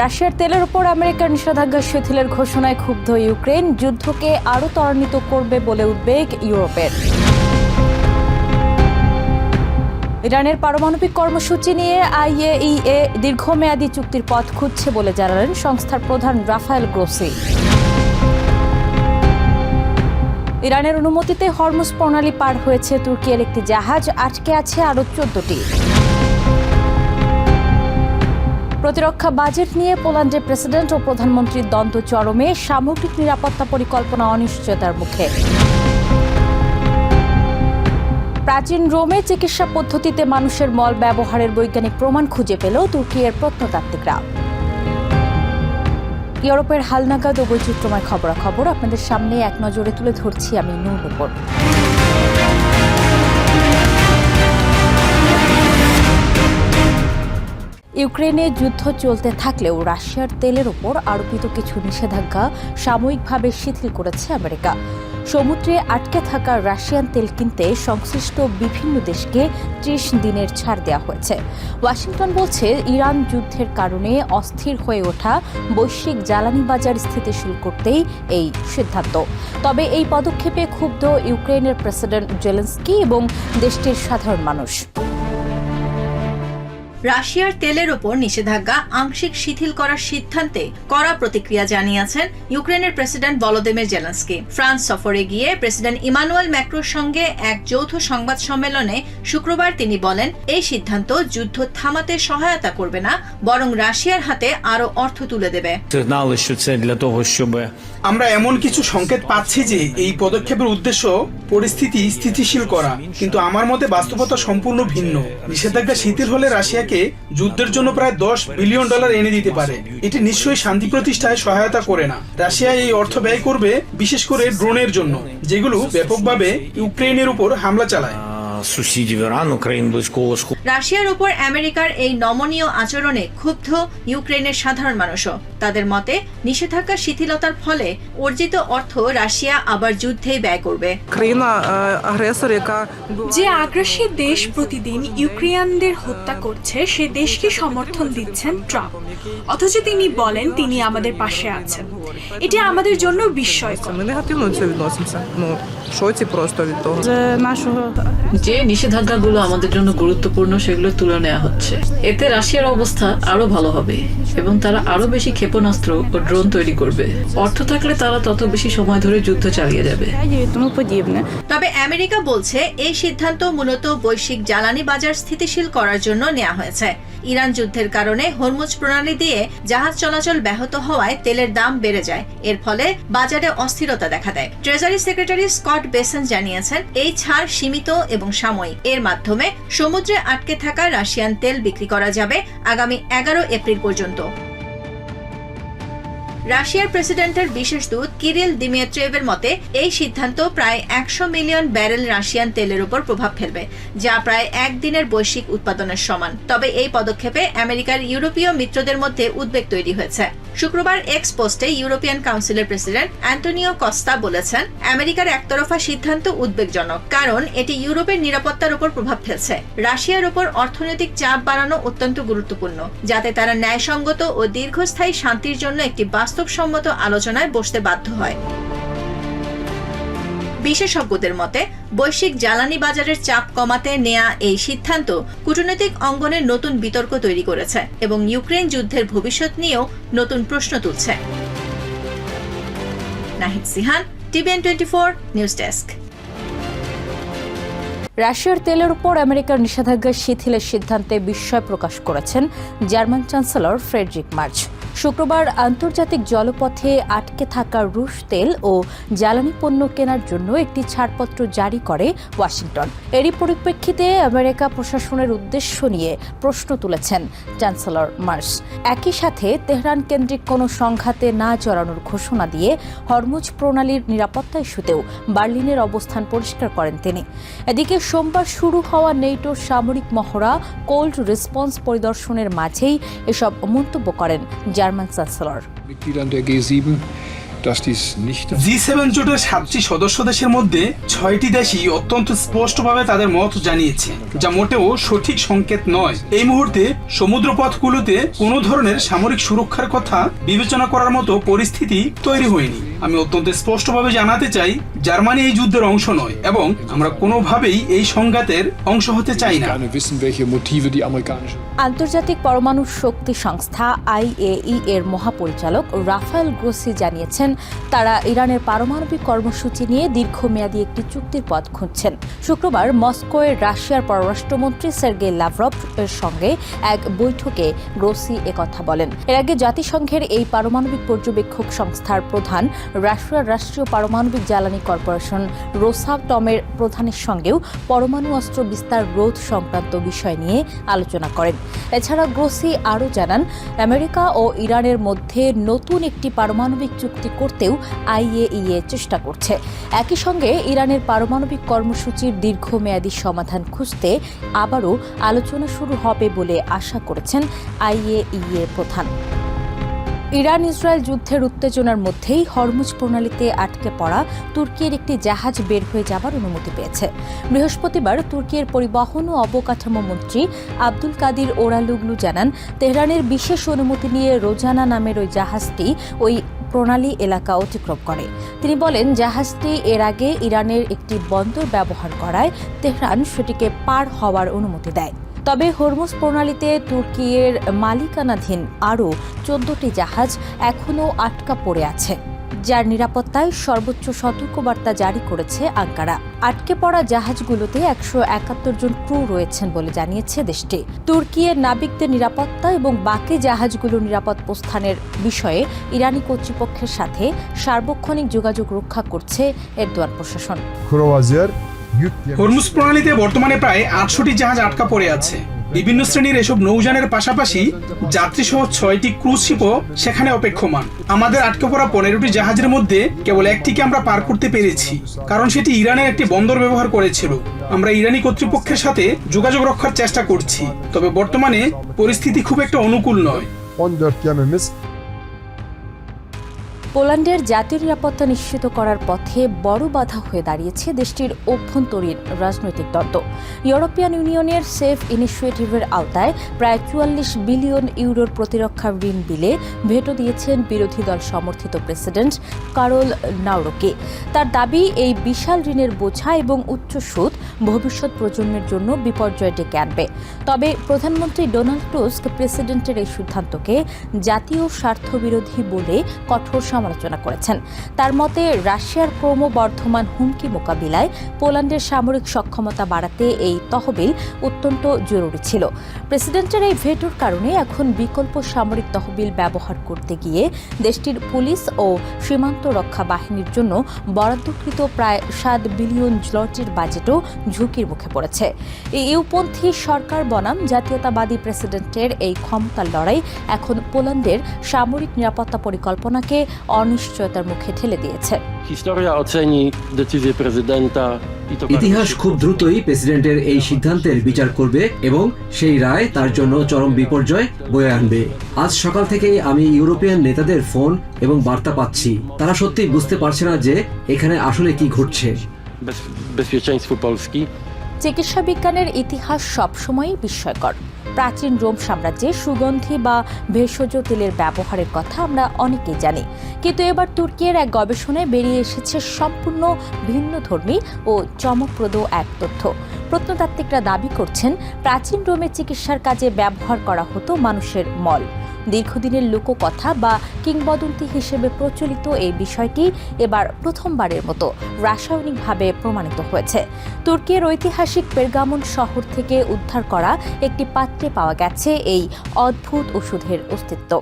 রাশিয়ার তেলের উপর আমেরিকার নিষেধাজ্ঞা শিথিলের ঘোষণায় ক্ষুব্ধ ইউক্রেন, যুদ্ধকে আরও ত্বরান্বিত করবে বলে উদ্বেগ ইউরোপের। ইরানের পারমাণবিক কর্মসূচি নিয়ে IAEA দীর্ঘমেয়াদী চুক্তির পথ খুঁজছে বলে জানালেন সংস্থার প্রধান রাফায়েল গ্রোসি। ইরানের অনুমতিতে হরমুজ প্রণালী পার হয়েছে তুর্কির একটি জাহাজ, আটকে আছে আরও 14টি। প্রতিরক্ষা বাজেট নিয়ে পোল্যান্ডের প্রেসিডেন্ট ও প্রধানমন্ত্রীর দ্বন্দ্ব চরমে, সামগ্রিক নিরাপত্তা পরিকল্পনা অনিশ্চয়তার মুখে। প্রাচীন রোমে চিকিৎসা পদ্ধতিতে মানুষের মল ব্যবহারের বৈজ্ঞানিক প্রমাণ খুঁজে পেল তুর্কির প্রত্নতাত্ত্বিকরা। ইউরোপের হালনাগাদ ও বৈচিত্র্যময় খবরাখবর আপনাদের সামনে এক নজরে তুলে ধরছি আমি নূর। ইউক্রেনে যুদ্ধ চলতে থাকলেও রাশিয়ার তেলের ওপর আরোপিত কিছু নিষেধাজ্ঞা সাময়িকভাবে শিথিল করেছে আমেরিকা। সমুদ্রে আটকে থাকা রাশিয়ান তেল কিনতে সংশ্লিষ্ট বিভিন্ন দেশকে 30 দিনের ছাড় দেওয়া হয়েছে। ওয়াশিংটন বলছে, ইরান যুদ্ধের কারণে অস্থির হয়ে ওঠা বৈশ্বিক জ্বালানি বাজার স্থিতিশীল করতেই এই সিদ্ধান্ত। তবে এই পদক্ষেপে ক্ষুব্ধ ইউক্রেনের প্রেসিডেন্ট জেলেনস্কি এবং দেশটির সাধারণ মানুষ। রাশিয়ার তেলের ওপর নিষেধাজ্ঞা আংশিক শিথিল করার সিদ্ধান্তে কড়া প্রতিক্রিয়া জানিয়েছেন ইউক্রেনের প্রেসিডেন্ট ভলোদিমির জেলেনস্কি। ফ্রান্স সফরে গিয়ে প্রেসিডেন্ট ইমানুয়েল ম্যাক্রোর সঙ্গে এক যৌথ সংবাদ সম্মেলনে শুক্রবার তিনি বলেন, এই সিদ্ধান্ত যুদ্ধ থামাতে সহায়তা করবে না, বরং রাশিয়ার হাতে আরও অর্থ তুলে দেবে। আমরা এমন কিছু সংকেত পাচ্ছি যে এই পদক্ষেপের উদ্দেশ্য পরিস্থিতি স্থিতিশীল করা, কিন্তু আমার মতে বাস্তবতা সম্পূর্ণ ভিন্ন। নিষেধাজ্ঞা শিথিল হলে রাশিয়াকে যুদ্ধের জন্য প্রায় $10 বিলিয়ন এনে দিতে পারে। এটি নিশ্চয়ই শান্তি প্রতিষ্ঠায় সহায়তা করে না। রাশিয়া এই অর্থ ব্যয় করবে বিশেষ করে ড্রোনের জন্য, যেগুলো ব্যাপকভাবে ইউক্রেনের উপর হামলা চালায়। রাশিয়ার উপর আমেরিকার এই নমনীয় আচরণে ক্ষুব্ধ ইউক্রেনের সাধারণ মানুষও। তাদের মতে, নিষেধাজ্ঞা শিথিলতার ফলে অর্জিত অর্থ রাশিয়া আবার যুদ্ধেই ব্যয় করবে। যে আগ্রাসী দেশ প্রতিদিন ইউক্রেনিয়ানদের হত্যা করছে, সে দেশকে সমর্থন দিচ্ছেন ট্রাম্প, অথচ তিনি বলেন তিনি আমাদের পাশে আছেন। এটি আমাদের জন্য বিস্ময়কর। যে নিষেধাজ্ঞাগুলো আমাদের জন্য গুরুত্বপূর্ণ সেগুলো তুলে নেওয়া হচ্ছে, এতে রাশিয়ার অবস্থা আরো ভালো হবে এবং তারা আরো বেশি ক্ষেপণাস্ত্র ও ড্রোন তৈরি করবে। অর্থ থাকলে তারা তত বেশি সময় ধরে যুদ্ধ চালিয়ে যাবে। তবে আমেরিকা বলছে, এই সিদ্ধান্ত মূলত বৈশ্বিক জ্বালানি বাজার স্থিতিশীল করার জন্য নেওয়া হয়েছে। ইরান যুদ্ধের কারণে হরমুজ প্রণালী দিয়ে জাহাজ চলাচল ব্যাহত হওয়ায় তেলের দাম বেড়ে যায়। এর ফলে বাজারে অস্থিরতা দেখা দেয়। ট্রেজারি সেক্রেটারি স্কট বেসেন জানিয়েছেন, এই ছাড় সীমিত এবং সাময়িক। এর মাধ্যমে সমুদ্রে আটকে থাকা রাশিয়ান তেল বিক্রি করা যাবে আগামী 11 এপ্রিল পর্যন্ত। রাশিয়ার প্রেসিডেন্টের বিশেষ দূত কিরিল দিমিত্রিয়েভের মতে, এই সিদ্ধান্ত প্রায় 100 মিলিয়ন ব্যারেল রাশিয়ান তেলের উপর প্রভাব ফেলবে, যা প্রায় একদিনের বৈশ্বিক উৎপাদনের সমান। তবে এই পদক্ষেপে আমেরিকার ইউরোপীয় মিত্রদের মধ্যে উদ্বেগ তৈরি হয়েছে। শুক্রবার এক্স পোস্টে ইউরোপিয়ান কাউন্সিলের প্রেসিডেন্ট অ্যান্টোনিও কস্তা বলেছেন, আমেরিকার একতরফা সিদ্ধান্ত উদ্বেগজনক, কারণ এটি ইউরোপের নিরাপত্তার উপর প্রভাব ফেলছে। রাশিয়ার উপর অর্থনৈতিক চাপ বাড়ানো অত্যন্ত গুরুত্বপূর্ণ, যাতে তারা ন্যায়সঙ্গত ও দীর্ঘস্থায়ী শান্তির জন্য একটি বাস্তবসম্মত আলোচনায় বসতে বাধ্য হয়। বিশেষজ্ঞদের মতে, বৈশ্বিক জ্বালানি বাজারের চাপ কমাতে নেয়া এই সিদ্ধান্ত কূটনৈতিক অঙ্গনে নতুন বিতর্ক তৈরি করেছে এবং ইউক্রেন যুদ্ধের ভবিষ্যৎ নিয়েও নতুন প্রশ্ন তুলছে। Nahid Sihan, TVN 24 news desk. রাশিয়ার তেলের উপর আমেরিকার নিষেধাজ্ঞা শিথিলের সিদ্ধান্তে বিস্ময় প্রকাশ করেছেন জার্মান চ্যান্সেলর ফ্রেডরিক মার্চ। শুক্রবার আন্তর্জাতিক জলপথে আটকে থাকা রুশ তেল ও জ্বালানি পণ্য কেনার জন্য একটি ছাড়পত্র জারি করে ওয়াশিংটন। এরই পরিপ্রেক্ষিতে আমেরিকা প্রশাসনের উদ্দেশ্য নিয়ে প্রশ্ন তুলেছেন চ্যান্সেলর মার্চ। একই সাথে তেহরান কেন্দ্রিক কোনো সংঘাতে না জড়ানোর ঘোষণা দিয়ে হরমুজ প্রণালীর নিরাপত্তা ইস্যুতেও বার্লিনের অবস্থান পরিষ্কার করেন তিনি। এদিকে সোমবার শুরু হওয়া নেটোর সামরিক মহড়া কোল্ড রেসপন্স পরিদর্শনের মাঝেই এসব মন্তব্য করেন জার্মান চ্যান্সেলর। G7 জোটের 7টি সদস্য দেশের মধ্যে 6টি দেশই অত্যন্ত স্পষ্টভাবে তাদের মত জানিয়েছে, যা মোটেও সঠিক সংকেত নয়। এই মুহূর্তে সমুদ্রপথগুলোতে কোনো ধরনের সামরিক সুরক্ষার কথা বিবেচনা করার মতো পরিস্থিতি তৈরি হয়নি। আমি অত্যন্ত স্পষ্টভাবে জানাতে চাই, জার্মানি এই যুদ্ধের অংশ নয় এবং আমরা কোনোভাবেই এই সংঘাতের অংশ হতে চাই না। আন্তর্জাতিক পরমাণু শক্তি সংস্থা IAEA এর মহাপরিচালক রাফায়েল গ্রোসি জানিয়েছেন, তারা ইরানের পারমাণবিক কর্মসূচি নিয়ে দীর্ঘমেয়াদী একটি চুক্তির পথ খুঁজছেন। শুক্রবার মস্কোয় রাশিয়ার পররাষ্ট্রমন্ত্রী সের্গেই লাভরভ এর সঙ্গে এক বৈঠকে গ্রোসি একথা বলেন। এর আগে জাতিসংঘের এই পারমাণবিক পর্যবেক্ষক সংস্থার প্রধান রাশিয়ার রাষ্ট্রীয় পারমাণবিক জ্বালানি কর্পোরেশন রোসাটমের প্রধানের সঙ্গেও পরমাণু অস্ত্র বিস্তার রোধ সংক্রান্ত বিষয় নিয়ে আলোচনা করেন। এছাড়া গ্রোসি আরও জানান, আমেরিকা ও ইরানের মধ্যে নতুন একটি পারমাণবিক চুক্তি করতেও IAEA চেষ্টা করছে। একই সঙ্গে ইরানের পারমাণবিক কর্মসূচির দীর্ঘমেয়াদী সমাধান খুঁজতে আবারও আলোচনা শুরু হবে বলে আশা করেছেন IAEA প্রধান। ইরান ইসরায়েল যুদ্ধের উত্তেজনার মধ্যেই হরমুজ প্রণালীতে আটকে পড়া তুর্কির একটি জাহাজ বের হয়ে যাবার অনুমতি পেয়েছে। বৃহস্পতিবার তুর্কির পরিবহন ও অবকাঠামো মন্ত্রী আব্দুল কাদির ওরালুগলু জানান, তেহরানের বিশেষ অনুমতি নিয়ে রোজানা নামের ওই জাহাজটি ওই প্রণালী এলাকা অতিক্রম করে। তিনি বলেন, জাহাজটি এর আগে ইরানের একটি বন্দর ব্যবহার করায় তেহরান সেটিকে পার হওয়ার অনুমতি দেয়। তবে হরমুজ প্রণালীতে তুর্কির মালিকানাধীন আরও 14টি জাহাজ এখনও আটকা পড়ে আছে, যার নিরাপত্তায় সর্বোচ্চ সতর্কবার্তা জারি করেছে আঙ্কারা। আটকে পড়া জাহাজগুলোতে 171 জন ক্রু রয়েছেন বলে জানিয়েছে দেশটি। তুর্কির নাবিকদের নিরাপত্তা এবং বাকি জাহাজগুলোর নিরাপদ প্রস্থানের বিষয়ে ইরানি কর্তৃপক্ষের সাথে সার্বক্ষণিক যোগাযোগ রক্ষা করছে এরদোয়ান প্রশাসন। হরমুজ প্রণালীতে বর্তমানে প্রায় 800টি জাহাজ আটকা পড়ে আছে। বিভিন্ন শ্রেণীর এসব নৌযানের পাশাপাশি যাত্রীসহ 6টি ক্রুজ শিপও সেখানে অপেক্ষমান। আমাদের আটকে পড়া 15টি জাহাজের মধ্যে কেবল একটিকে আমরা পার করতে পেরেছি, কারণ সেটি ইরানের একটি বন্দর ব্যবহার করেছিল। আমরা ইরানি কর্তৃপক্ষের সাথে যোগাযোগ রক্ষার চেষ্টা করছি, তবে বর্তমানে পরিস্থিতি খুব একটা অনুকূল নয়। পোল্যান্ডের জাতীয় নিরাপত্তা নিশ্চিত করার পথে বড় বাধা হয়ে দাঁড়িয়েছে দেশটির অভ্যন্তরীণ রাজনৈতিক দ্বন্দ্ব। ইউরোপিয়ান ইউনিয়নের সেফ ইনিশিয়েটিভের আওতায় প্রায় 44 বিলিয়ন ইউরোর প্রতিরক্ষা ঋণ বিলে ভেটো দিয়েছেন বিরোধী দল সমর্থিত প্রেসিডেন্ট কারল নাউরোকি। তার দাবি, এই বিশাল ঋণের বোঝা এবং উচ্চ সুদ ভবিষ্যৎ প্রজন্মের জন্য বিপর্যয় ডেকে আনবে। তবে প্রধানমন্ত্রী ডোনাল্ড টুস্ক প্রেসিডেন্টের এই সিদ্ধান্তকে জাতীয় স্বার্থবিরোধী বলে কঠোর সমালোচনা করেছেন। তার মতে, রাশিয়ার ক্রমবর্ধমান হুমকি মোকাবিলায় পোল্যান্ডের সামরিক সক্ষমতা বাড়াতে এই তহবিল অত্যন্ত জরুরি ছিল। প্রেসিডেন্টের এই ভেটোর কারণে এখন বিকল্প সামরিক তহবিল ব্যবহার করতে গিয়ে দেশটির পুলিশ ও সীমান্ত রক্ষা বাহিনীর জন্য বরাদ্দকৃত প্রায় 7 বিলিয়ন জলটির বাজেটও ঝুঁকির মুখে পড়েছে। এই ইউপন্থী সরকার বনাম জাতীয়তাবাদী প্রেসিডেন্টের এই ক্ষমতার লড়াই এখন পোল্যান্ডের সামরিক নিরাপত্তা পরিকল্পনাকে অনিশ্চয়তার মুখে ঠেলে দিয়েছে। ইতিহাস খুব দ্রুতই প্রেসিডেন্টের এই সিদ্ধান্তের বিচার করবে এবং সেই রায় তার জন্য চরম বিপর্যয় বয়ে আনবে। আজ সকাল থেকেই আমি ইউরোপিয়ান নেতাদের ফোন এবং বার্তা পাচ্ছি। তারা সত্যি বুঝতে পারছে না যে এখানে আসলে কি ঘটছে। চিকিৎসা বিজ্ঞানের ইতিহাস সবসময়ই বিস্ময়কর। প্রাচীন রোম সাম্রাজ্যে সুগন্ধি বা ভেষজ তেলের ব্যবহারের কথা আমরা অনেকেই জানি, কিন্তু এবার তুর্কির এক গবেষণায় বেরিয়ে এসেছে সম্পূর্ণ ভিন্নধর্মী ও চমকপ্রদ এক তথ্য। প্রত্নতাত্ত্বিকরা দাবি করছেন, প্রাচীন রোমের চিকিৎসার কাজে ব্যবহার করা হতো মানুষের মল। দীর্ঘদিনের লোককথা বা কিংবদন্তি হিসেবে প্রচলিত এই বিষয়টি এবার প্রথমবারের মতো রাসায়নিকভাবে প্রমাণিত হয়েছে। তুর্কির ঐতিহাসিক পেরগামন শহর থেকে উদ্ধার করা একটি পাত্রে পাওয়া গেছে এই অদ্ভুত ওষুধের অস্তিত্ব।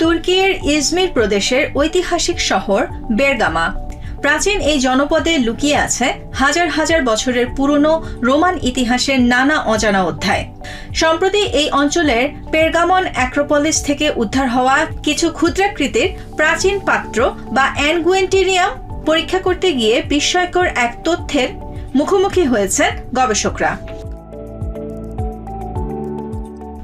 তুর্কির ইজমির প্রদেশের ঐতিহাসিক শহর বেরগামা। প্রাচীন এই জনপদে লুকিয়ে আছে হাজার হাজার বছরের পুরনো রোমান ইতিহাসের নানা অজানা অধ্যায়। সম্প্রতি এই অঞ্চলের পেরগামন অ্যাক্রোপলিস থেকে উদ্ধার হওয়া কিছু ক্ষুদ্রাকৃতির প্রাচীন পাত্র বা অ্যানগুয়েন্টেরিয়াম পরীক্ষা করতে গিয়ে বিস্ময়কর এক তথ্যের মুখোমুখি হয়েছেন গবেষকরা।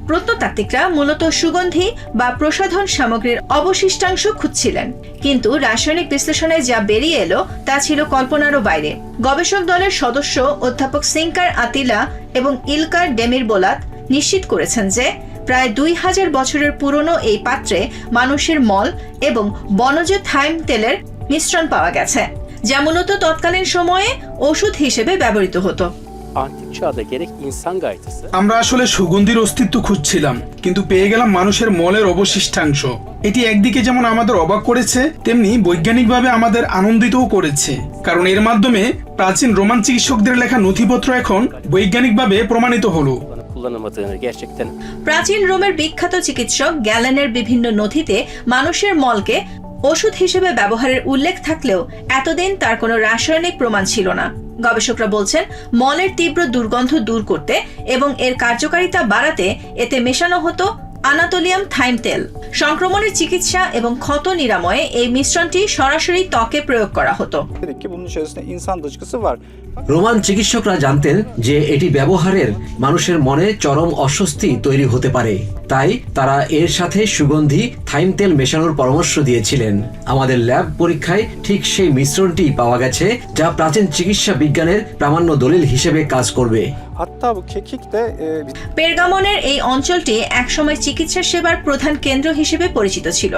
প্রত্নতাত্ত্বিকরা মূলত সুগন্ধি বা প্রসাধন সামগ্রীর অবশিষ্টাংশ খুঁজছিলেন, কিন্তু রাসায়নিক বিশ্লেষণে যা বেরিয়ে এলো তা ছিল কল্পনারও বাইরে। গবেষক দলের সদস্য অধ্যাপক সিঙ্কার আতিলা এবং ইলকার ডেমির বোলাত নিশ্চিত করেছেন যে প্রায় 2000 বছরের পুরনো এই পাত্রে মানুষের মল এবং বনজ থাইম তেলের মিশ্রণ পাওয়া গেছে, যা মূলত তৎকালীন সময়ে ওষুধ হিসেবে ব্যবহৃত হতো। Antik çağda gerek insan gaytısı, আমরা আসলে সুগন্ধির অস্তিত্ব খুঁজছিলাম, কিন্তু পেয়ে গেলাম মানুষের মলের অবশিষ্টাংশ। এটি একদিকে যেমন আমাদের অবাক করেছে, তেমনি বৈজ্ঞানিকভাবে আমাদের আনন্দিতও করেছে, কারণ এর মাধ্যমে প্রাচীন রোমান চিকিৎসকদের লেখা নথিপত্র এখন বৈজ্ঞানিকভাবে প্রমাণিত হলো। kullanılmadığını gerçekten প্রাচীন রোমের বিখ্যাত চিকিৎসক গ্যালেনের বিভিন্ন নথিতে মানুষের মলকে ওষুধ হিসেবে ব্যবহারের উল্লেখ থাকলেও এতদিন তার কোনো রাসায়নিক প্রমাণ ছিল না। গবেষকরা বলছেন, মলের তীব্র দুর্গন্ধ দূর করতে এবং এর কার্যকারিতা বাড়াতে এতে মেশানো হতো আনাতোলিয়াম থাইম তেল। সংক্রমণের চিকিৎসা এবং ক্ষত নিরাময়ে এই মিশ্রণটি সরাসরি ত্বকে প্রয়োগ করা হতো। Dedik ki bunun içerisinde insan dışkısı var. Roman চিকিৎসকরা জানতেন যে এটি ব্যবহারের মানুষের মনে চরম অস্বস্তি তৈরি হতে পারে, তাই তারা এর সাথে সুগন্ধি থাইম তেল মেশানোর পরামর্শ দিয়েছিলেন। আমাদের ল্যাব পরীক্ষায় ঠিক সেই মিশ্রণটি পাওয়া গেছে, যা প্রাচীন চিকিৎসা বিজ্ঞানের প্রামাণ্য দলিল হিসেবে কাজ করবে। Hatta bu kekik de পেরগামনের এই অঞ্চলটি একসময় চিকিৎসা সেবার প্রধান কেন্দ্র হিসেবে পরিচিত ছিল।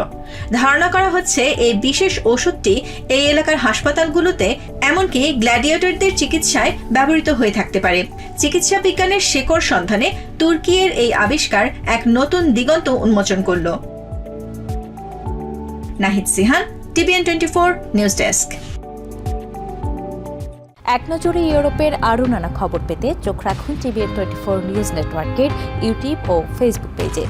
ধারণা করা হচ্ছে এই বিশেষ ওষুধটি এই এলাকার হাসপাতালগুলোতে, এমনকি গ্ল্যাডিয়েটরদের চিকিৎসায় ব্যবহৃত হয়ে থাকতে পারে। চিকিৎসা বিজ্ঞানের শেকড় সন্ধানে তুর্কির এই আবিষ্কার এক নতুন দিগন্ত উন্মোচন করল। Nahid Sihan, TVN 24 news desk. এক নজরে ইউরোপের আরও নানা খবর পেতে চোখ রাখুন TVN 24 নিউজ নেটওয়ার্কের ইউটিউব ও ফেসবুক পেজে।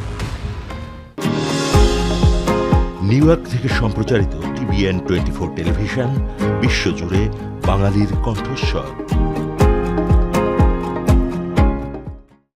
নিউ ইয়র্ক থেকে সম্প্রচারিত TVN 24 টেলিভিশন বিশ্বজুড়ে বাঙালির কণ্ঠস্বর।